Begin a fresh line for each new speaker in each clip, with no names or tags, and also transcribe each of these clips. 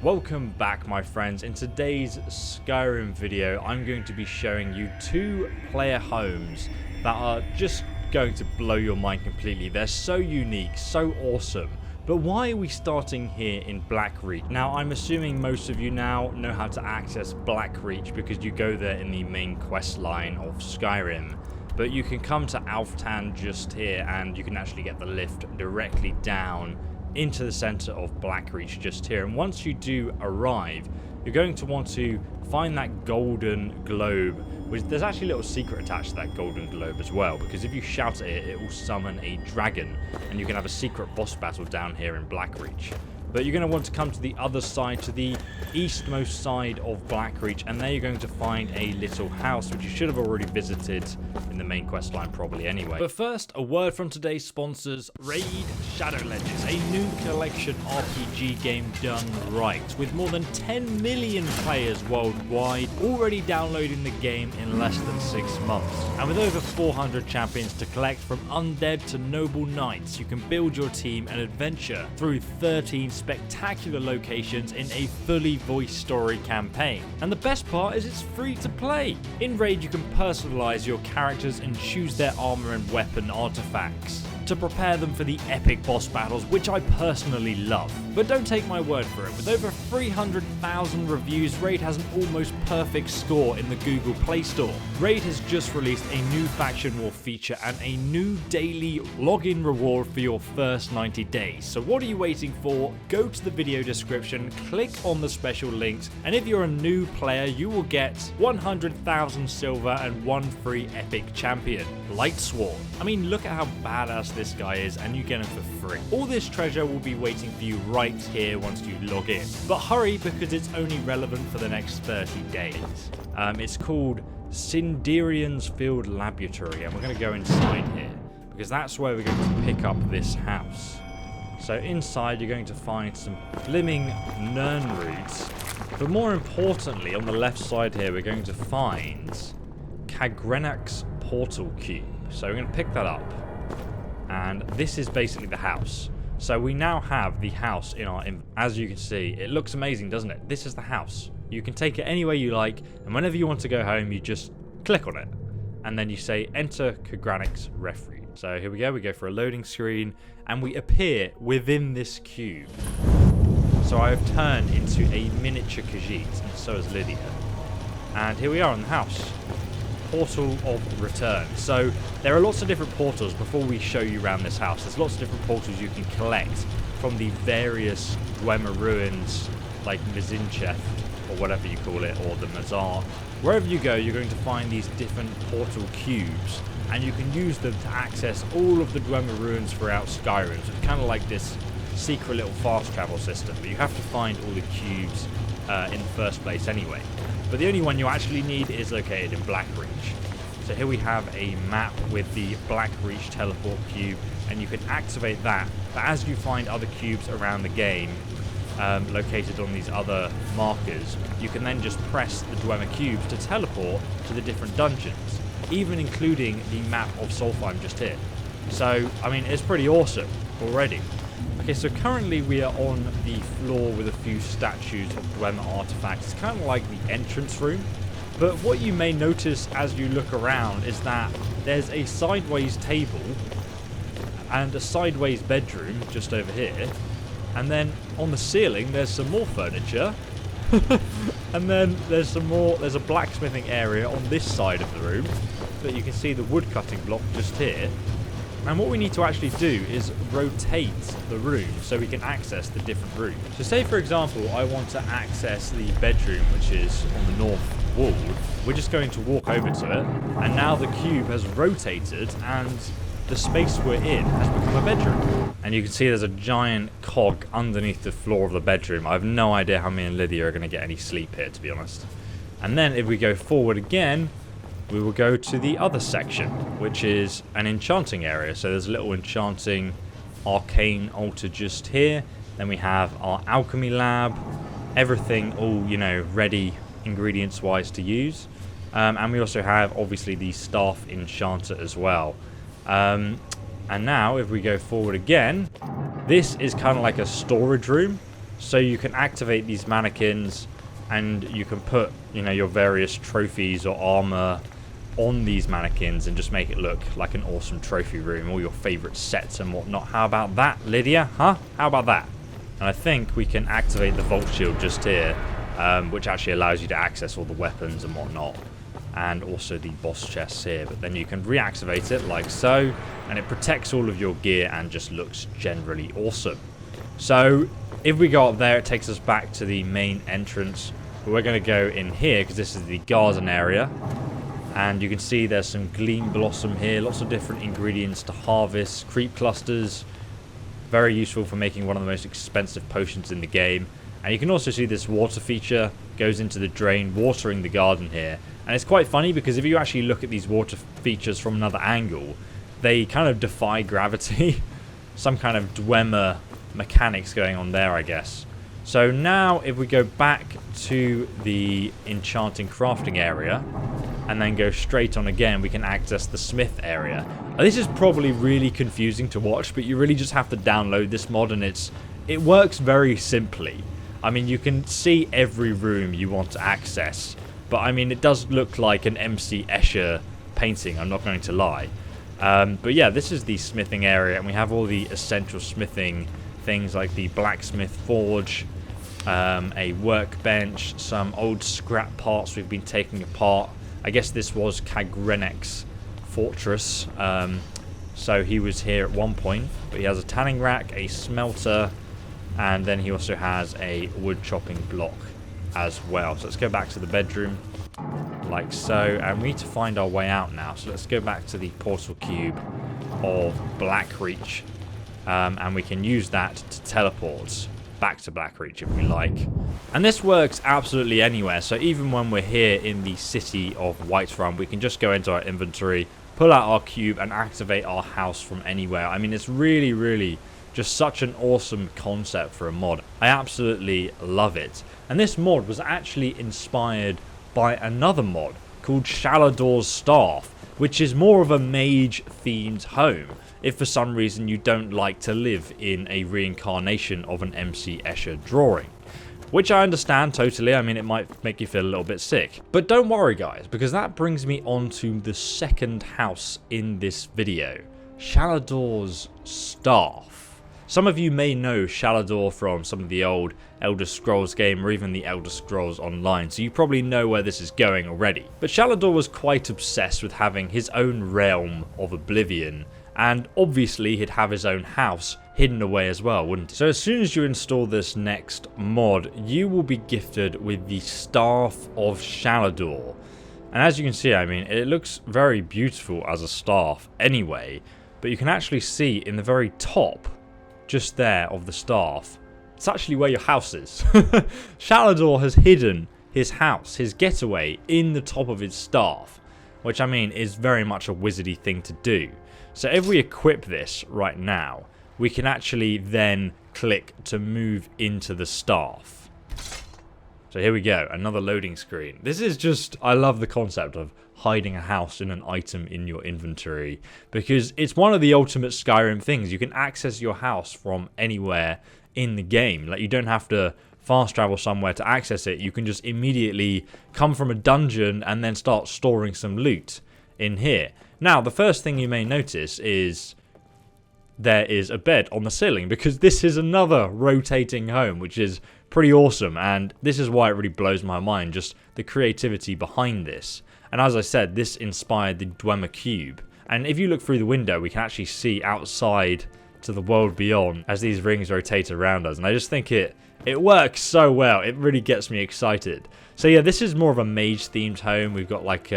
Welcome back, my friends. In today's Skyrim video, I'm going to be showing you two player homes that are just going to blow your mind completely. They're so unique, so awesome. But why are we starting here in Blackreach? Now, I'm assuming most of you now know how to access Blackreach because you go there in the main quest line of Skyrim. But you can come to Alftan just here and you can actually get the lift directly down into the center of Blackreach just here. And once you do arrive, you're going to want to find that golden globe, which there's actually a little secret attached to that golden globe as well, because if you shout at it, it will summon a dragon and you can have a secret boss battle down here in Blackreach. But you're going to want to come to the other side, to the eastmost side of Blackreach, and there you're going to find a little house, which you should have already visited in the main quest line probably anyway. But first, a word from today's sponsors, Raid Shadow Legends, a new collection RPG game done right, with more than 10 million players worldwide already downloading the game in less than 6 months. And with over 400 champions to collect, from undead to noble knights, you can build your team and adventure through 13 spectacular locations in a fully voiced story campaign. And the best part is it's free to play. In Raid you can personalize your characters and choose their armor and weapon artifacts to prepare them for the epic boss battles, which I personally love. But don't take my word for it. With over 300,000 reviews, Raid has an almost perfect score in the Google Play Store. Raid has just released a new faction war feature and a new daily login reward for your first 90 days. So what are you waiting for? Go to the video description, click on the special links, and if you're a new player, you will get 100,000 silver and one free epic champion, Lightsworn. I mean, look at how badass this guy is, and you get him for free. All this treasure will be waiting for you right here once you log in. But hurry, because it's only relevant for the next 30 days. It's called Sindirian's Field Laboratory, and we're going to go inside here because that's where we're going to pick up this house. So inside you're going to find some flaming Nern roots, but more importantly, on the left side here we're going to find Kagrenak's portal cube. So we're going to pick that up, and this is basically the house. So we now have the house in our as you can see, it looks amazing, doesn't it? This is the house. You can take it any way you like, and whenever you want to go home you just click on it and then you say enter Kagrenak's refuge. So here we go for a loading screen and we appear within this cube. So I have turned into a miniature Khajiit, and so has Lydia. And here we are in the house. Portal of Return. So there are lots of different portals. Before we show you around this house, there's lots of different portals you can collect from the various Dwemer ruins, like Mizinchef, or whatever you call it, or the Mazar. Wherever you go, you're going to find these different portal cubes, and you can use them to access all of the Dwemer ruins throughout Skyrim. So it's kind of like this secret little fast travel system, but you have to find all the cubes in the first place anyway. But the only one you actually need is located in Blackreach. So here we have a map with the Blackreach teleport cube, and you can activate that. But as you find other cubes around the game, located on these other markers, you can then just press the Dwemer cubes to teleport to the different dungeons, even including the map of Solheim just here. So, I mean, it's pretty awesome already. Okay, so currently we are on the floor with a few statues of Dwemer artifacts. It's kind of like the entrance room. But what you may notice as you look around is that there's a sideways table and a sideways bedroom just over here. And then on the ceiling there's some more furniture. And then there's a blacksmithing area on this side of the room. But you can see the wood cutting block just here. And what we need to actually do is rotate the room so we can access the different rooms. So say for example I want to access the bedroom, which is on the north wall. We're just going to walk over to it, and now the cube has rotated and the space we're in has become a bedroom. And you can see there's a giant cog underneath the floor of the bedroom. I have no idea how me and Lydia are going to get any sleep here, to be honest. And then if we go forward again, we will go to the other section, which is an enchanting area. So there's a little enchanting arcane altar just here. Then we have our alchemy lab, everything all, you know, ready ingredients wise to use. And we also have obviously the staff enchanter as well. And now if we go forward again, this is kind of like a storage room. So you can activate these mannequins and you can put, you know, your various trophies or armor on these mannequins and just make it look like an awesome trophy room, all your favorite sets and whatnot. How about that, Lydia? Huh? How about that? And I think we can activate the Vault Shield just here, which actually allows you to access all the weapons and whatnot, and also the boss chests here. But then you can reactivate it like so, and it protects all of your gear and just looks generally awesome. So if we go up there, it takes us back to the main entrance. But we're going to go in here because this is the garden area. And you can see there's some Gleam Blossom here. Lots of different ingredients to harvest. Creep clusters. Very useful for making one of the most expensive potions in the game. And you can also see this water feature goes into the drain, watering the garden here. And it's quite funny because if you actually look at these water features from another angle, they kind of defy gravity. Some kind of Dwemer mechanics going on there, I guess. So now if we go back to the enchanting crafting area and then go straight on again, we can access the smith area. Now, this is probably really confusing to watch, but you really just have to download this mod, and it works very simply. I mean, you can see every room you want to access, but I mean, it does look like an MC Escher painting, I'm not going to lie. But yeah, this is the smithing area, and we have all the essential smithing things like the blacksmith forge, a workbench, some old scrap parts we've been taking apart. I guess this was Kagrenek's fortress, so he was here at one point. But he has a tanning rack, a smelter, and then he also has a wood chopping block as well. So let's go back to the bedroom like so, and we need to find our way out now. So let's go back to the portal cube of Blackreach, and we can use that to teleport back to Blackreach if we like. And this works absolutely anywhere, so even when we're here in the city of Whiterun, we can just go into our inventory, pull out our cube, and activate our house from anywhere. I mean, it's really just such an awesome concept for a mod. I absolutely love it. And this mod was actually inspired by another mod called Shalidor's Staff, which is more of a mage-themed home, if for some reason you don't like to live in a reincarnation of an MC Escher drawing. Which I understand totally. I mean, it might make you feel a little bit sick. But don't worry, guys, because that brings me on to the second house in this video. Shalidor's Staff. Some of you may know Shalidor from some of the old Elder Scrolls game or even the Elder Scrolls Online, so you probably know where this is going already. But Shalidor was quite obsessed with having his own realm of oblivion, and obviously he'd have his own house hidden away as well, wouldn't he? So as soon as you install this next mod, you will be gifted with the Staff of Shalidor. And as you can see, I mean, it looks very beautiful as a staff anyway, but you can actually see in the very top, just there of the staff, it's actually where your house is. Shalidor has hidden his house, his getaway, in the top of his staff, which I mean is very much a wizardy thing to do. So if we equip this right now, we can actually then click to move into the staff. So here we go, another loading screen. This is just, I love the concept of hiding a house in an item in your inventory, because it's one of the ultimate Skyrim things. You can access your house from anywhere in the game. Like, you don't have to fast travel somewhere to access it. You can just immediately come from a dungeon and then start storing some loot in here. Now, the first thing you may notice is there is a bed on the ceiling, because this is another rotating home, which is pretty awesome, and this is why it really blows my mind, just the creativity behind this. And as I said, this inspired the Dwemer cube, and if you look through the window, we can actually see outside to the world beyond as these rings rotate around us, and I just think it works so well. It really gets me excited. So yeah, this is more of a mage themed home. We've got like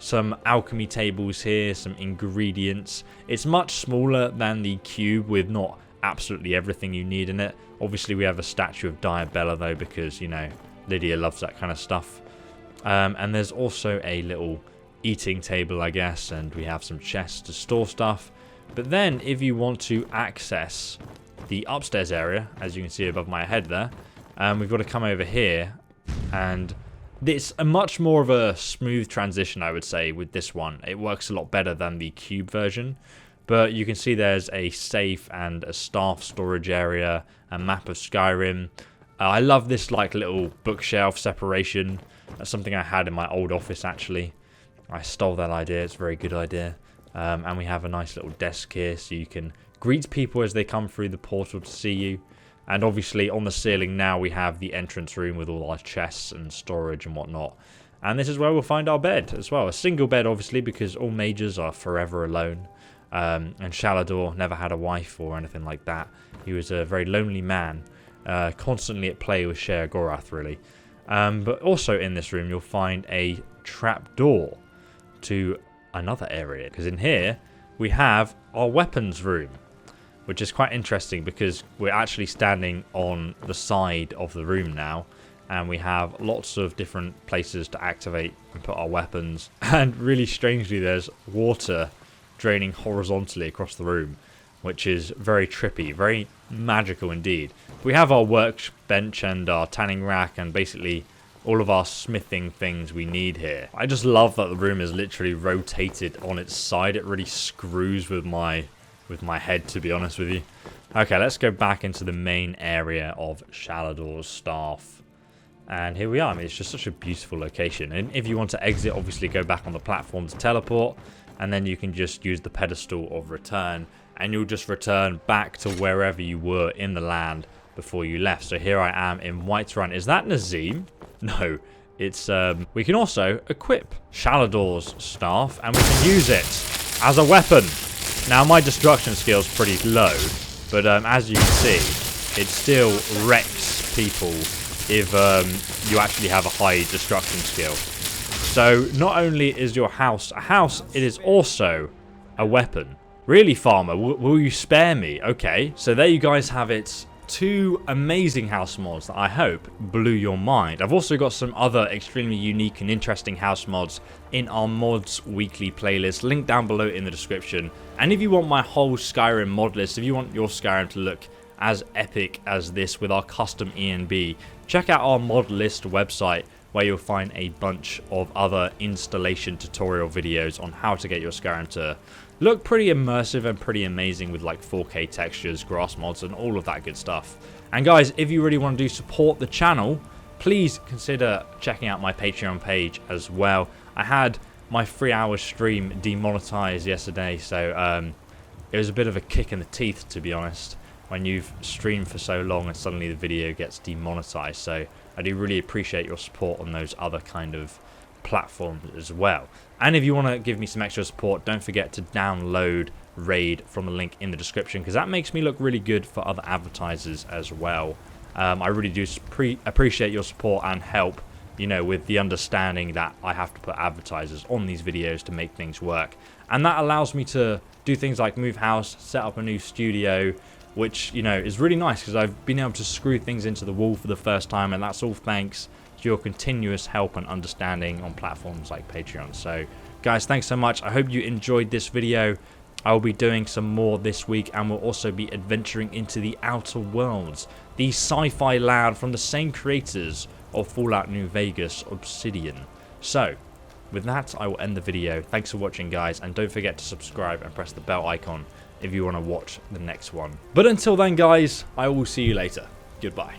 some alchemy tables here, some ingredients. It's much smaller than the cube with not absolutely everything you need in it. Obviously we have a statue of Diabella though, because, you know, Lydia loves that kind of stuff. And there's also a little eating table, I guess, and we have some chests to store stuff. But then if you want to access the upstairs area, as you can see above my head there, we've got to come over here, and it's a much more of a smooth transition, I would say, with this one. It works a lot better than the cube version. But you can see there's a safe and a staff storage area, a map of Skyrim. I love this like little bookshelf separation. That's something I had in my old office actually. I stole that idea, it's a very good idea. And we have a nice little desk here so you can greet people as they come through the portal to see you. And obviously on the ceiling now we have the entrance room with all our chests and storage and whatnot. And this is where we'll find our bed as well. A single bed obviously because all mages are forever alone. And Shalidor never had a wife or anything like that. He was a very lonely man, constantly at play with Gorath really. But also in this room you'll find a trap door to another area. Because in here we have our weapons room, which is quite interesting because we're actually standing on the side of the room now. And we have lots of different places to activate and put our weapons. And really strangely, there's water draining horizontally across the room, which is very trippy, very magical indeed. We have our workbench and our tanning rack and basically all of our smithing things we need here. I just love that the room is literally rotated on its side. It really screws with my head, to be honest with you. Okay, let's go back into the main area of Shalidor's staff. And here we are. I mean, it's just such a beautiful location. And if you want to exit, obviously go back on the platform to teleport. And then you can just use the pedestal of return. And you'll just return back to wherever you were in the land before you left. So here I am in Whiterun. Is that Nazim? No. It's, we can also equip Shalidor's staff. And we can use it as a weapon. Now, my destruction skill is pretty low. But as you can see, it still wrecks people if you actually have a high destruction skill. So not only is your house a house, it is also a weapon. Really, farmer, will you spare me? Okay, so there you guys have it. 2 amazing house mods that I hope blew your mind. I've also got some other extremely unique and interesting house mods in our mods weekly playlist, linked down below in the description. And if you want my whole Skyrim mod list, if you want your Skyrim to look as epic as this with our custom ENB, check out our mod list website where you'll find a bunch of other installation tutorial videos on how to get your Skyrim to look pretty immersive and pretty amazing with like 4K textures, grass mods and all of that good stuff. And guys, if you really want to support the channel, please consider checking out my Patreon page as well. I had my 3-hour stream demonetized yesterday, so it was a bit of a kick in the teeth, to be honest, when you've streamed for so long and suddenly the video gets demonetized. So I do really appreciate your support on those other kind of platforms as well. And if you want to give me some extra support, don't forget to download Raid from the link in the description, because that makes me look really good for other advertisers as well. I really do appreciate your support and help, you know, with the understanding that I have to put advertisers on these videos to make things work. And that allows me to do things like move house, set up a new studio, which, you know, is really nice because I've been able to screw things into the wall for the first time, and that's all thanks to your continuous help and understanding on platforms like Patreon. So guys, thanks so much. I hope you enjoyed this video. I will be doing some more this week, and we'll also be adventuring into the Outer Worlds, the sci-fi land from the same creators of Fallout New Vegas, Obsidian. So with that, I will end the video. Thanks for watching, guys, and don't forget to subscribe and press the bell icon if you want to watch the next one. But until then, guys, I will see you later. Goodbye.